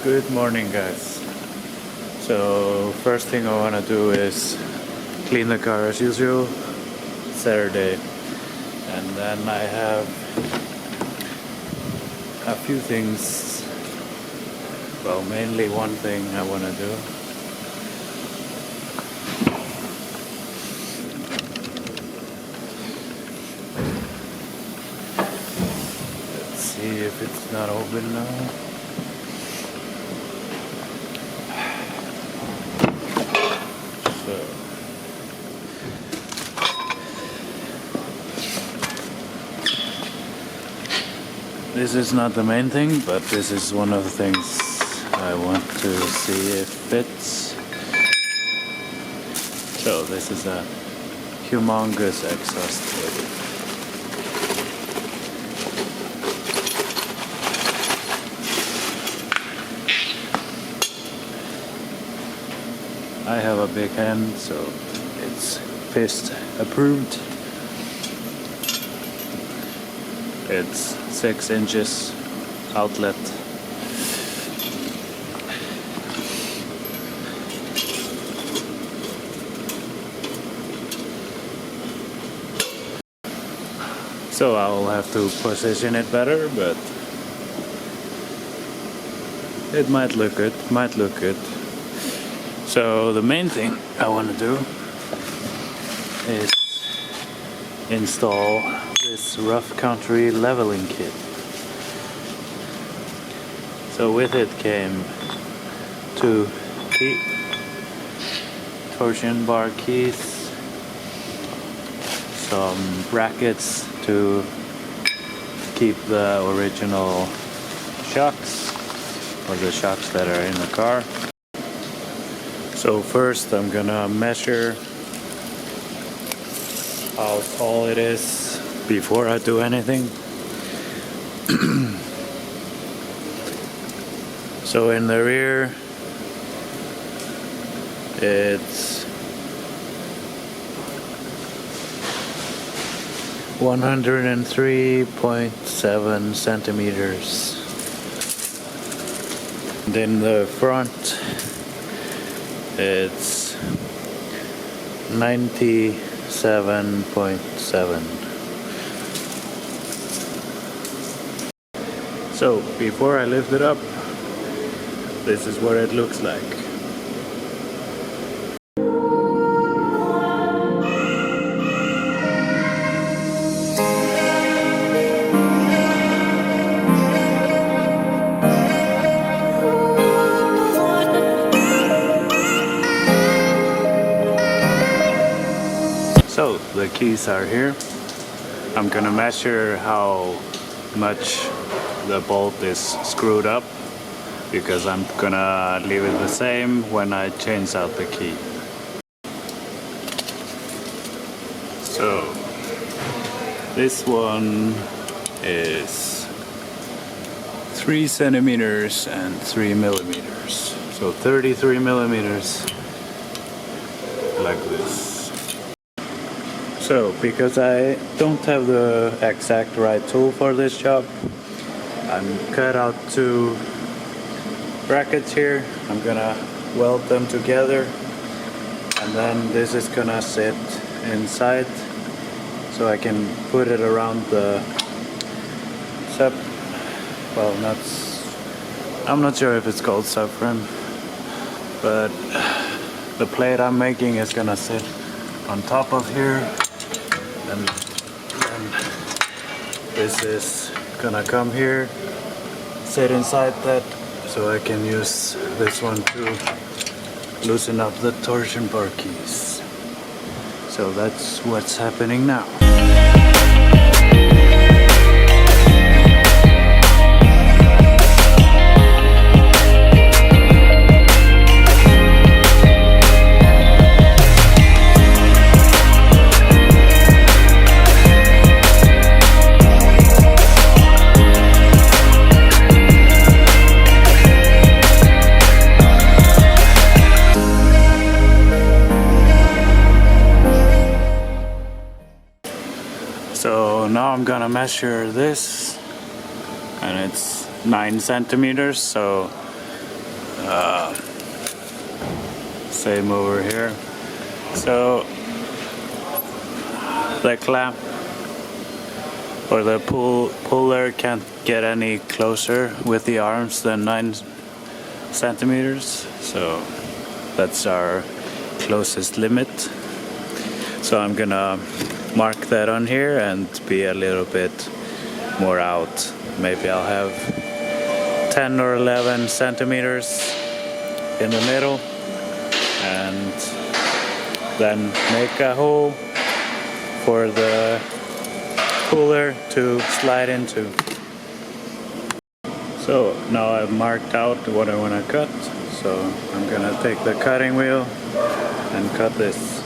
Good morning, guys. So first thing I want to do is clean the car as usual, Saturday, and then I have a few things, well, mainly one thing I want to do. Let's see if it's not open now. This is not the main thing, but this is one of the things I want to see if fits. So this is a humongous exhaust plate. I have a big hand, so it's fist approved. It's 6 inches outlet. So I'll have to position it better, but it might look good, So the main thing I want to do is install this rough country leveling kit. So with it came 2 torsion bar keys, some brackets to keep the original shocks, or the shocks that are in the car. So first I'm gonna measure how tall it is before I do anything. So in the rear it's 103.7 centimeters. And in the front it's 97.7. So before I lift it up, this is what it looks like. So the keys are here. I'm gonna measure how much the bolt is screwed up, because I'm gonna leave it the same when I change out the key. So this one is 3 centimeters and 3 millimeters. So 33 millimeters, like this. So because I don't have the exact right tool for this job, I'm cut out 2 brackets here. I'm gonna weld them together, and then this is gonna sit inside, so I can put it around the sub. Well, I'm not sure if it's called subframe, but the plate I'm making is gonna sit on top of here, and this is gonna come here, sit inside that, so I can use this one to loosen up the torsion bar keys. So that's what's happening now. So now I'm gonna measure this, and it's 9 centimeters, so same over here. So the clamp or the puller can't get any closer with the arms than 9 centimeters. So that's our closest limit. So I'm gonna mark that on here and be a little bit more out. Maybe I'll have 10 or 11 centimeters in the middle, and then make a hole for the puller to slide into. So now I've marked out what I want to cut, so I'm gonna take the cutting wheel and cut this.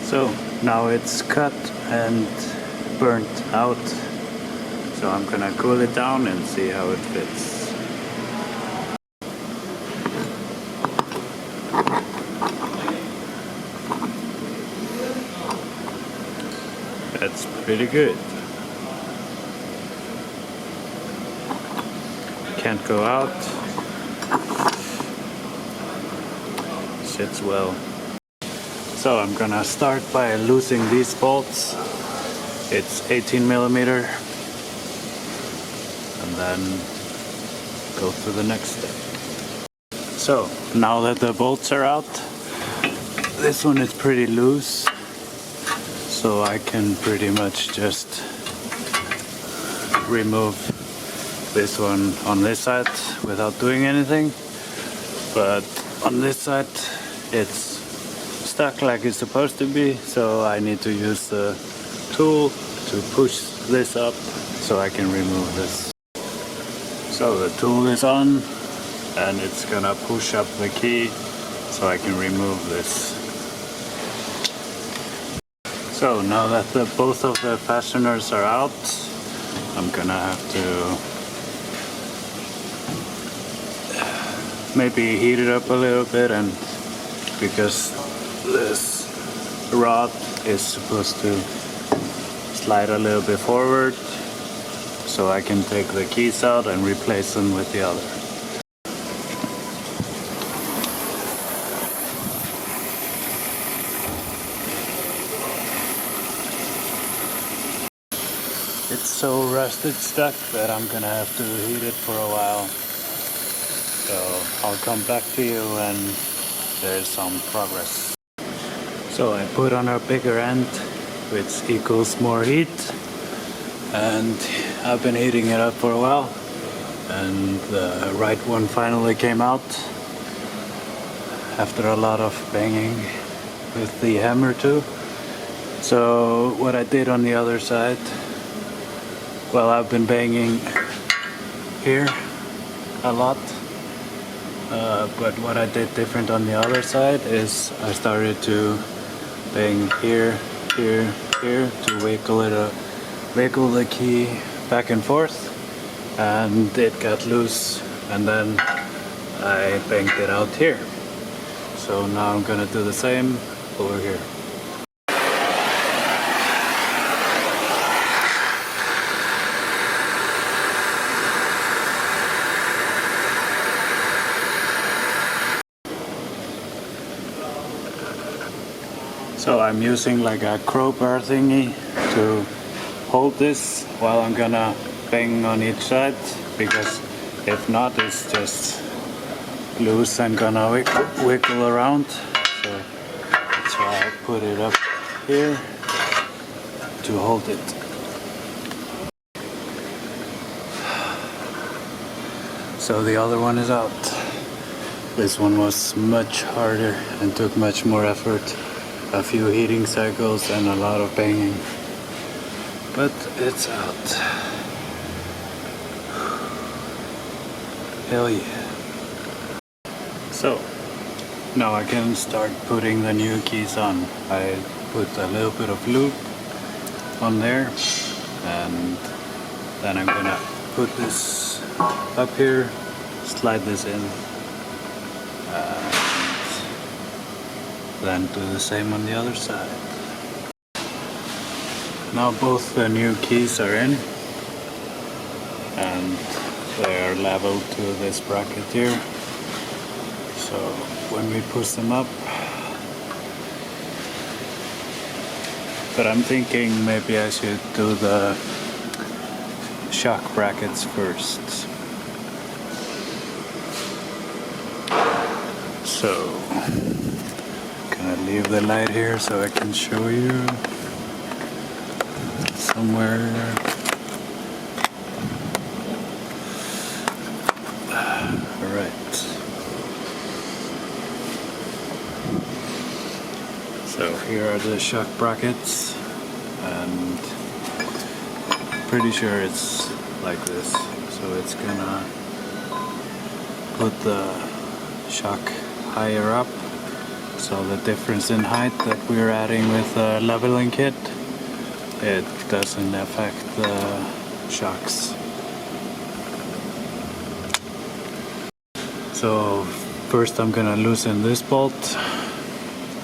So now it's cut and burnt out, so I'm gonna cool it down and see how it fits. That's pretty good. Can't go out. Sits well. So I'm gonna start by loosening these bolts. It's 18 millimeter, and then go to the next step. So now that the bolts are out, this one is pretty loose, so I can pretty much just remove this one on this side without doing anything. But on this side it's stuck like it's supposed to be, so I need to use the tool to push this up so I can remove this. So the tool is on and it's gonna push up the key so I can remove this. So now that both of the fasteners are out, I'm gonna have to maybe heat it up a little bit, and because this rod is supposed to slide a little bit forward, so I can take the keys out and replace them with the other. It's so rusted stuck that I'm gonna have to heat it for a while. So I'll come back to you when there's some progress. So I put on a bigger end, which equals more heat, and I've been heating it up for a while, and the right one finally came out after a lot of banging with the hammer too. So what I did on the other side, well, I've been banging here a lot, but what I did different on the other side is I started to bang here, here, here to wiggle the key back and forth, and it got loose, and then I banged it out here. So now I'm gonna do the same over here. So I'm using like a crowbar thingy to hold this while I'm gonna bang on each side, because if not it's just loose and gonna wiggle around. So that's why I put it up here to hold it. So the other one is out. This one was much harder and took much more effort. A few heating cycles and a lot of banging, but it's out. Hell yeah. So now I can start putting the new keys on. I put a little bit of lube on there, and then I'm gonna put this up here, slide this in, then do the same on the other side. now both the new keys are in and they are leveled to this bracket here. So when we push them up, but I'm thinking maybe I should do the shock brackets first. So gonna leave the light here so I can show you somewhere. Alright. So here are the shock brackets, and pretty sure it's like this. So it's gonna put the shock higher up, so the difference in height that we're adding with the leveling kit, it doesn't affect the shocks. So first I'm gonna loosen this bolt.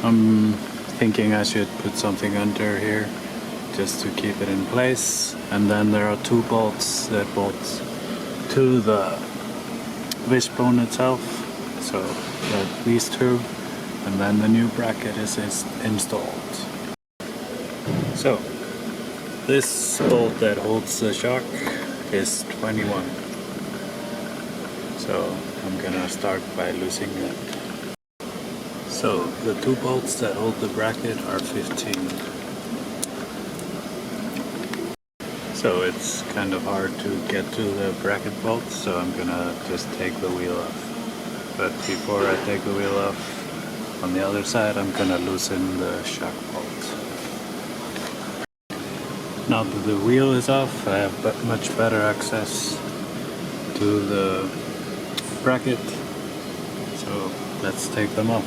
I'm thinking I should put something under here just to keep it in place, and then there are two bolts that bolt to the wishbone itself, so these two, and then the new bracket is installed. So this bolt that holds the shock is 21, so I'm gonna start by loosening it. So the two bolts that hold the bracket are 15. So it's kind of hard to get to the bracket bolts, so I'm gonna just take the wheel off. But before I take the wheel off, on the other side I'm gonna loosen the shock bolt. Now that the wheel is off, I have much better access to the bracket, so let's take them off.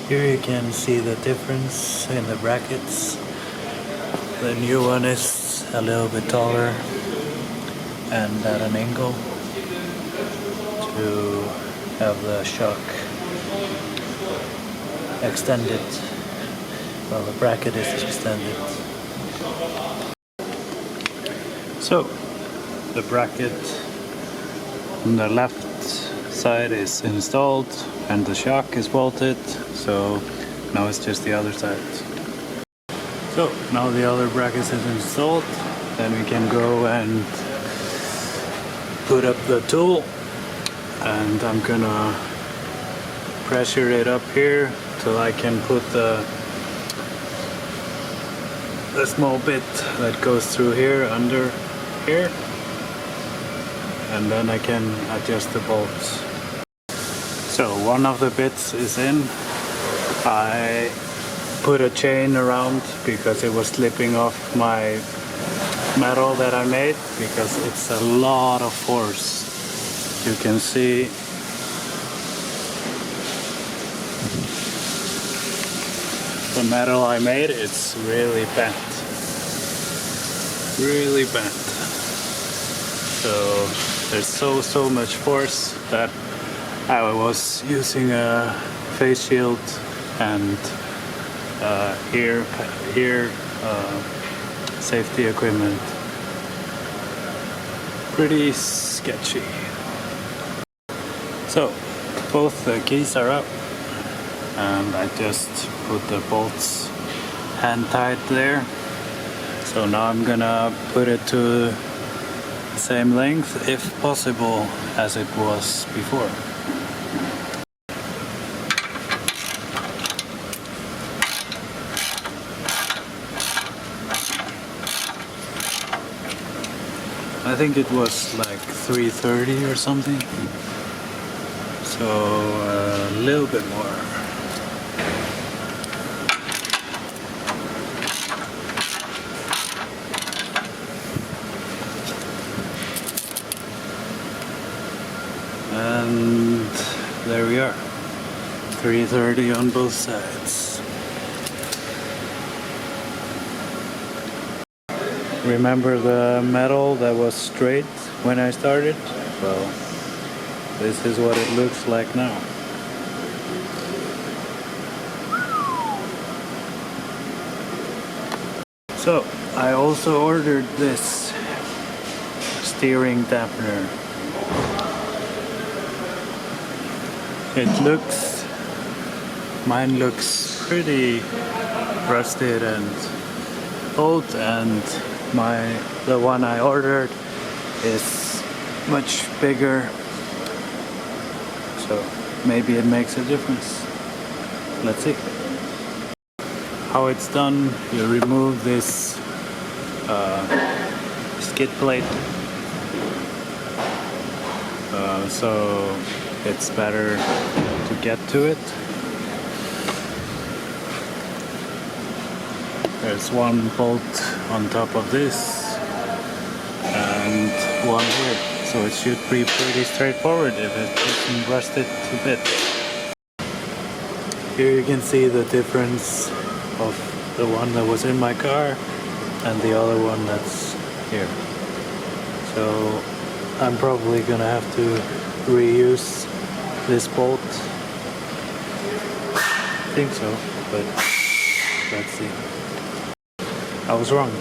Here you can see the difference in the brackets. The new one is a little bit taller and at an angle to have the shock extended. Well, the bracket is extended. So the bracket on the left side is installed and the shock is bolted, so now it's just the other side. So now the other bracket is installed, then we can go and put up the tool, and I'm gonna pressure it up here till I can put the small bit that goes through here under here, and then I can adjust the bolts. So one of the bits is in. I put a chain around because it was slipping off my metal that I made, because it's a lot of force. You can see the metal I made, it's really bent. Really bent. So there's so much force that I was using a face shield and ear safety equipment. Pretty sketchy. So both the keys are up, and I just put the bolts hand tight there. So now I'm gonna put it to the same length, if possible, as it was before. I think it was like 330 or something, so a little bit more. And there we are, 330 on both sides. Remember the metal that was straight when I started? Well, this is what it looks like now. So I also ordered this steering dampener. Mine looks pretty rusted and old, and the one I ordered is much bigger, so maybe it makes a difference. Let's see how it's done. You remove this skid plate, so it's better to get to it. There's one bolt on top of this and one here, so it should be pretty straightforward if it isn't rusted a bit. Here you can see the difference of the one that was in my car and the other one that's here. So I'm probably gonna have to reuse this bolt. I think so, but let's see. I was wrong.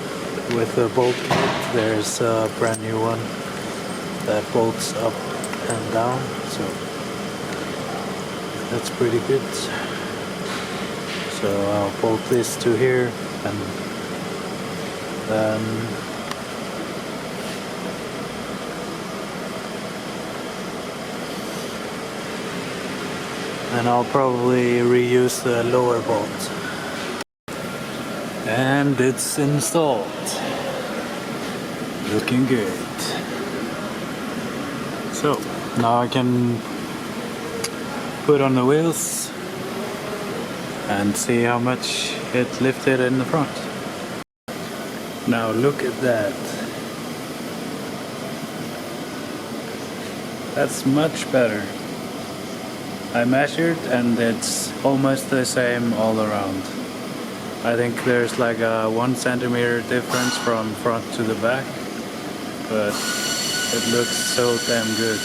With the bolt kit, there's a brand new one that bolts up and down, so that's pretty good. So I'll bolt this to here, and then I'll probably reuse the lower bolt. And it's installed. Looking good. So now I can put on the wheels and see how much it lifted in the front. Now look at that. That's much better. I measured and it's almost the same all around. I think there's like a 1 centimeter difference from front to the back, but it looks so damn good.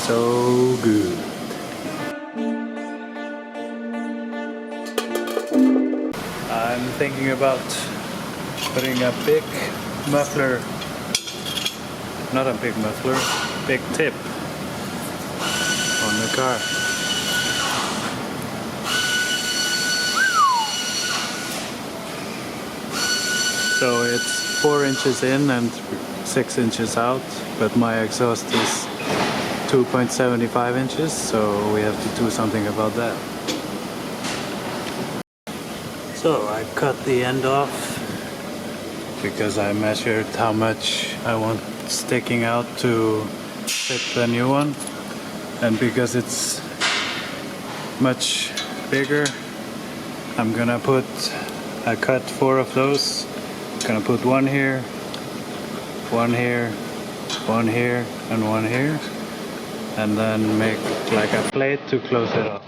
So good. I'm thinking about putting a big muffler, not a big muffler, big tip on the car. So it's 4 inches in and 6 inches out, but my exhaust is 2.75 inches, so we have to do something about that. So I cut the end off because I measured how much I want sticking out to fit the new one, and because it's much bigger, I'm gonna I cut 4 of those. Gonna put one here, one here, one here, and one here, and then make like a plate to close it off.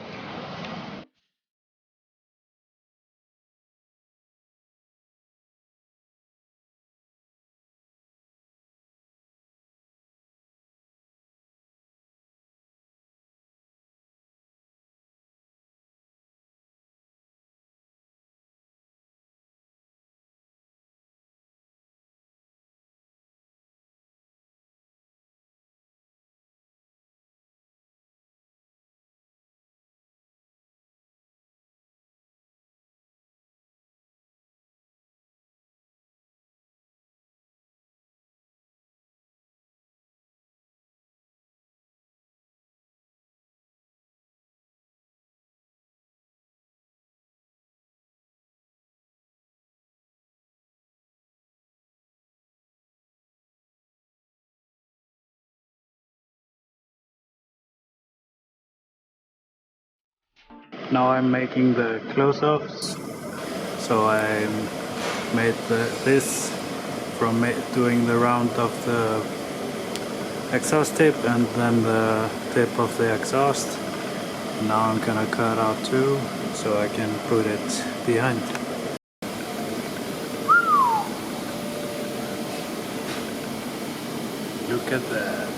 Now I'm making the close-offs. So I made this from doing the round of the exhaust tip and then the tip of the exhaust. Now I'm gonna cut out 2 so I can put it behind. Look at that.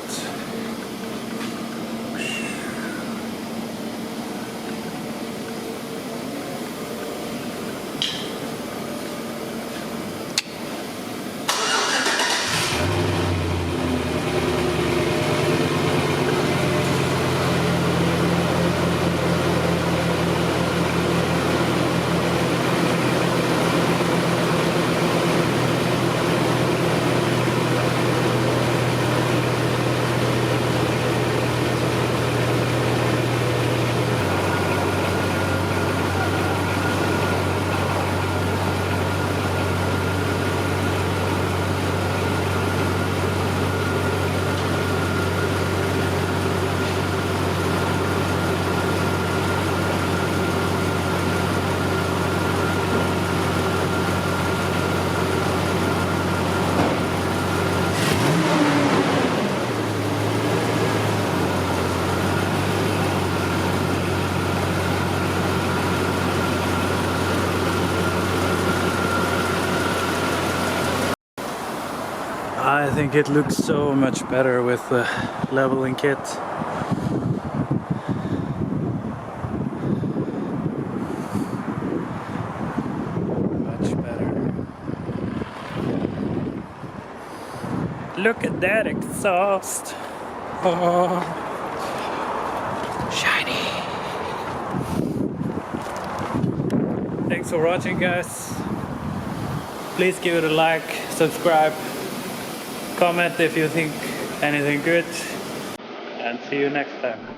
think it looks so much better with the leveling kit. Much better. Look at that exhaust. Oh, shiny. Thanks for watching, guys. Please give it a like, subscribe, comment if you think anything good, and see you next time.